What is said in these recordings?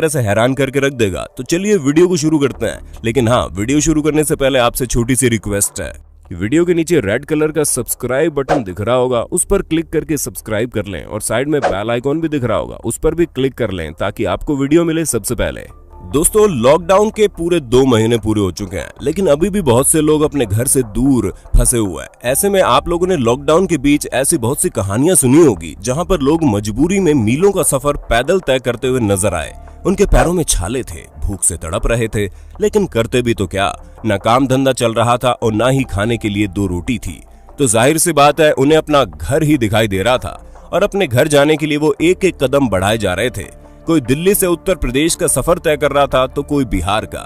तरह से हैरान करके रख देगा। तो चलिए वीडियो को शुरू करते हैं। लेकिन हाँ, वीडियो शुरू करने से पहले आपसे छोटी सी रिक्वेस्ट है, वीडियो के नीचे रेड कलर का सब्सक्राइब बटन दिख रहा होगा, उस पर क्लिक करके सब्सक्राइब कर लें और साइड में बेल आइकॉन भी दिख रहा होगा, उस पर भी क्लिक कर लें ताकि आपको वीडियो मिले सबसे पहले। दोस्तों, लॉकडाउन के पूरे 2 महीने पूरे हो चुके हैं, लेकिन अभी भी बहुत से लोग अपने घर से दूर फंसे हुए हैं। ऐसे में आप लोगों ने लॉकडाउन के बीच ऐसी बहुत सी कहानियां सुनी होगी जहां पर लोग मजबूरी में मीलों का सफर पैदल तय करते हुए नजर आए। उनके पैरों में छाले थे, भूख से तड़प रहे थे, लेकिन करते भी तो क्या, न काम धंधा चल रहा था और न ही खाने के लिए 2 रोटी थी। तो जाहिर सी बात है, उन्हें अपना घर ही दिखाई दे रहा था और अपने घर जाने के लिए वो एक एक कदम बढ़ाए जा रहे थे। कोई दिल्ली से उत्तर प्रदेश का सफर तय कर रहा था तो कोई बिहार का,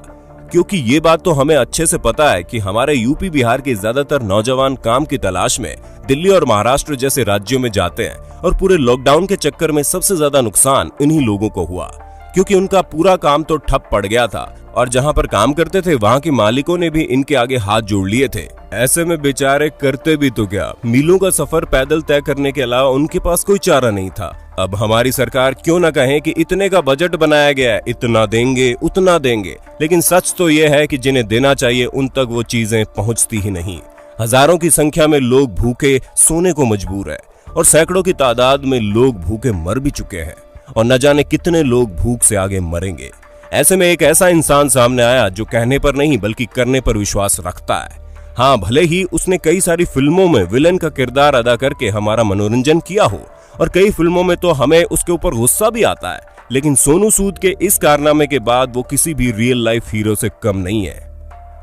क्योंकि ये बात तो हमें अच्छे से पता है कि हमारे यूपी बिहार के ज्यादातर नौजवान काम की तलाश में दिल्ली और महाराष्ट्र जैसे राज्यों में जाते हैं और पूरे लॉकडाउन के चक्कर में सबसे ज्यादा नुकसान इन्हीं लोगों को हुआ, क्योंकि उनका पूरा काम तो ठप पड़ गया था और जहां पर काम करते थे वहां के मालिकों ने भी इनके आगे हाथ जोड़ लिए थे। ऐसे में बेचारे करते भी तो क्या, मीलों का सफर पैदल तय करने के अलावा उनके पास कोई चारा नहीं था। अब हमारी सरकार क्यों न कहे कि इतने का बजट बनाया गया है, इतना देंगे उतना देंगे, लेकिन सच तो यह है कि जिन्हें देना चाहिए उन तक वो चीजें पहुंचती ही नहीं। हजारों की संख्या में लोग भूखे सोने को मजबूर है और सैकड़ों की तादाद में लोग भूखे मर भी चुके हैं और न जाने कितने लोग भूख से आगे मरेंगे। ऐसे में एक ऐसा इंसान सामने आया जो कहने पर नहीं बल्कि करने पर विश्वास रखता है। हाँ, भले ही उसने कई सारी फिल्मों में विलेन का किरदार अदा करके हमारा मनोरंजन किया हो और कई फिल्मों में तो हमें उसके ऊपर गुस्सा भी आता है, लेकिन सोनू सूद के इस कारनामे के बाद वो किसी भी रियल लाइफ हीरो से कम नहीं है।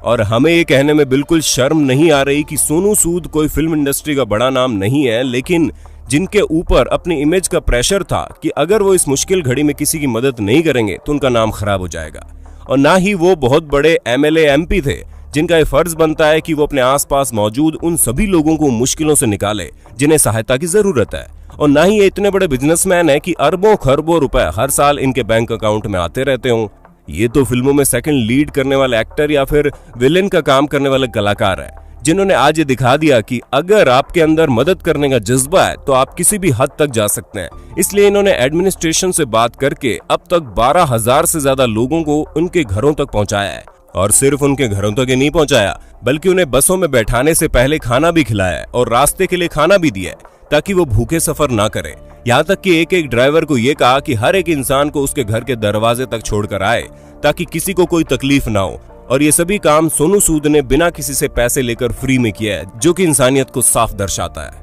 और हमें ये कहने में बिल्कुल शर्म नहीं आ रही कि सोनू सूद कोई फिल्म इंडस्ट्री का बड़ा नाम नहीं है, लेकिन जिनके ऊपर अपनी इमेज का प्रेशर था कि अगर वो इस मुश्किल घड़ी में किसी की मदद नहीं करेंगे तो उनका नाम खराब हो जाएगा। और ना ही वो बहुत बड़े एमएलए एमपी थे जिनका ये फर्ज बनता है कि वो अपने आसपास मौजूद उन सभी लोगों को मुश्किलों से निकाले जिन्हें सहायता की जरूरत है। और ना ही ये इतने बड़े बिजनेसमैन है कि अरबों खरबों रुपए हर साल इनके बैंक अकाउंट में आते रहते हों। ये तो फिल्मों में सेकंड लीड करने वाले एक्टर या फिर विलेन का काम करने वाले कलाकार है, जिन्होंने आज ये दिखा दिया कि अगर आपके अंदर मदद करने का जज्बा है तो आप किसी भी हद तक जा सकते हैं। इसलिए इन्होंने एडमिनिस्ट्रेशन से बात करके अब तक 12,000 से ज्यादा लोगों को उनके घरों तक पहुंचाया है। और सिर्फ उनके घरों तक ही नहीं पहुंचाया, बल्कि उन्हें बसों में बैठाने से पहले खाना भी खिलाया है और रास्ते के लिए खाना भी दिया है ताकि वो भूखे सफर ना करें। यहाँ तक कि एक एक ड्राइवर को ये कहा कि हर एक इंसान को उसके घर के दरवाजे तक छोड़कर आए ताकि किसी को कोई तकलीफ ना हो। और ये सभी काम सोनू सूद ने बिना किसी से पैसे लेकर फ्री में किया है, जो कि इंसानियत को साफ दर्शाता है।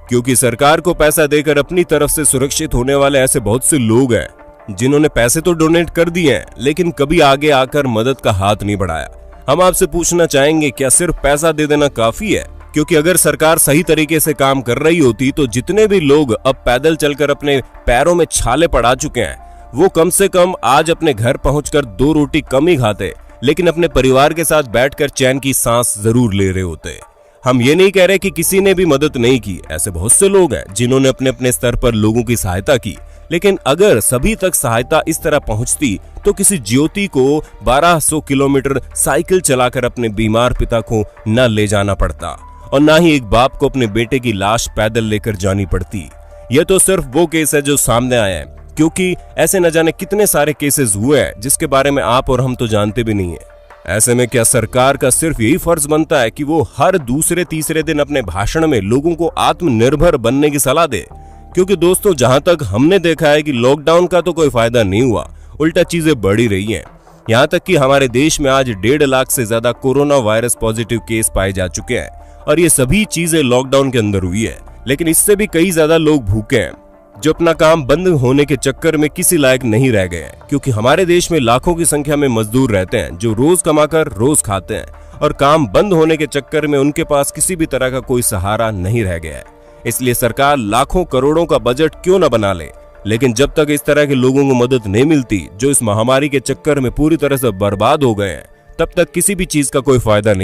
क्योंकि सरकार को पैसा देकर अपनी तरफ से सुरक्षित होने वाले ऐसे बहुत से लोग हैं जिन्होंने पैसे तो डोनेट कर दिए हैं, लेकिन कभी आगे आकर मदद का हाथ नहीं बढ़ाया। हम आपसे पूछना चाहेंगे, क्या सिर्फ पैसा दे देना काफी है? क्योंकि अगर सरकार सही तरीके से काम कर रही होती तो जितने भी लोग अब पैदल चलकर अपने पैरों में छाले पड़ा चुके हैं, वो कम से कम आज अपने घर पहुंचकर 2 रोटी कम ही खाते, लेकिन अपने परिवार के साथ बैठकर चैन की सांस जरूर ले रहे होते। हम ये नहीं कह रहे कि किसी ने भी मदद नहीं की, ऐसे बहुत से लोग हैं जिन्होंने अपने अपने स्तर पर लोगों की सहायता की, लेकिन अगर सभी तक सहायता इस तरह पहुंचती तो किसी ज्योति को 1200 किलोमीटर साइकिल चलाकर अपने बीमार पिता को न ले जाना पड़ता और न ही एक बाप को अपने बेटे की लाश पैदल लेकर जानी पड़ती। यह तो सिर्फ वो केस है जो सामने आया है, क्योंकि ऐसे न जाने कितने सारे केसेस हुए हैं जिसके बारे में आप और हम तो जानते भी नहीं है। ऐसे में क्या सरकार का सिर्फ यही फर्ज बनता है कि वो हर दूसरे तीसरे दिन अपने भाषण में लोगों को आत्मनिर्भर बनने की सलाह दे? क्योंकि दोस्तों, जहां तक हमने देखा है कि लॉकडाउन का तो कोई फायदा नहीं हुआ, उल्टा चीजें बढ़ ही रही हैं। यहाँ तक कि हमारे देश में आज 1.5 लाख से ज्यादा कोरोना वायरस पॉजिटिव केस पाए जा चुके हैं और ये सभी चीजें लॉकडाउन के अंदर हुई है। लेकिन इससे भी कई ज्यादा लोग भूखे हैं जो अपना काम बंद होने के चक्कर में किसी लायक नहीं रह गए हैं, क्योंकि हमारे देश में लाखों की संख्या में मजदूर रहते हैं जो रोज कमाकर रोज खाते हैं और काम बंद होने के चक्कर में उनके पास किसी भी तरह का कोई सहारा नहीं रह गया है। इसलिए सरकार लाखों करोड़ों का बजट क्यों न बना ले, लेकिन जब तक इस तरह के लोगों को मदद नहीं मिलती जो इस महामारी के चक्कर में पूरी तरह से बर्बाद हो गए हैं, तब तक किसी भी चीज का कोई फायदा नहीं।